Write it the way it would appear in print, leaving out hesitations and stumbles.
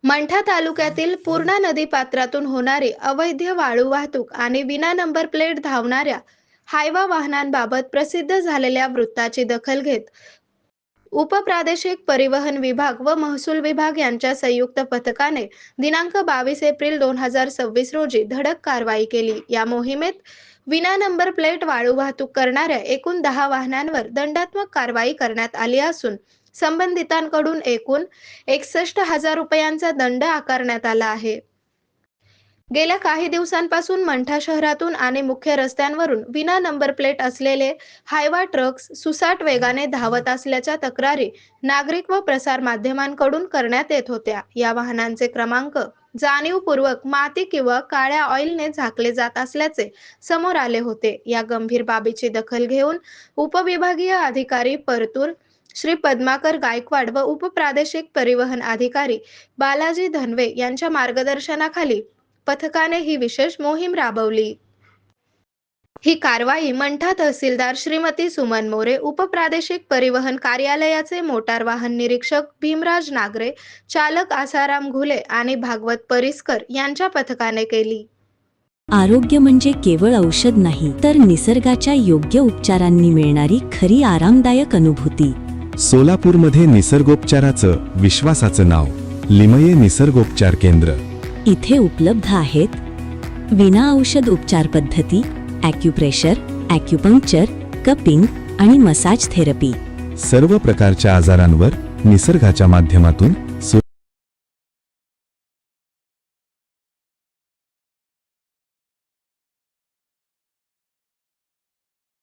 मंठा तालुक्यातील पूर्णा नदी पात्रातून होणारी अवैध वाळू वाहतूक आणि विना नंबर प्लेट धावणाऱ्या हायवा वाहनांबाबत प्रसिद्ध झालेल्या वृत्ताची दखल घेत उपप्रादेशिक परिवहन विभाग व महसूल विभाग यांच्या संयुक्त पथकाने दिनांक 22 एप्रिल 2026 रोजी धडक कारवाई केली। या मोहिमेत विना नंबर प्लेट वाळू वाहतूक करणाऱ्या एकूण 10 वाहनांवर दंडात्मक कारवाई करण्यात आली असून संबंधितांकडून एकूण 61,000 रुपयांचा दंड आकारण्यात आला आहे। गेल्या काही दिवसांपासून मंठा शहरातून आणि मुख्य रस्त्यांवरून विना नंबर प्लेट असलेले हायवा ट्रक्स सुसाट वेगाने धावत असल्याच्या तक्रारी नागरिक व प्रसार माध्यमांकडून करण्यात येत होत्या। या वाहनांचे क्रमांक जाणीवपूर्वक माती किंवा काळ्या ऑइलने झाकले जात असल्याचे समोर आले होते। या गंभीर बाबीची दखल घेऊन उपविभागीय अधिकारी परतूर श्री पद्माकर गायकवाड व उपप्रादेशिक परिवहन अधिकारी बालाजी धनवे यांच्या मार्गदर्शनाखाली पथकाने ही विशेष मोहीम राबवली। ही कारवाई मंठा तहसीलदार श्रीमती सुमन मोरे, उपप्रादेशिक परिवहन कार्यालयाचे मोटार वाहन निरीक्षक भीमराज नागरे, चालक आसाराम घुले आणि भागवत परिस्कर यांच्या पथकाने केली। आरोग्य म्हणजे केवळ औषध नाही, तर निसर्गाच्या योग्य उपचारांनी मिळणारी खरी आरामदायक अनुभूती। सोलापूरमध्ये निसर्गोपचाराचं विश्वासाचं नाव लिमये निसर्गोपचार केंद्र। इथे उपलब्ध आहेत विना औषध उपचार पद्धती, ॲक्युप्रेशर, ॲक्युपंक्चर, कपिंग आणि मसाज थेरपी। सर्व प्रकारच्या आजारांवर निसर्गाच्या माध्यमातून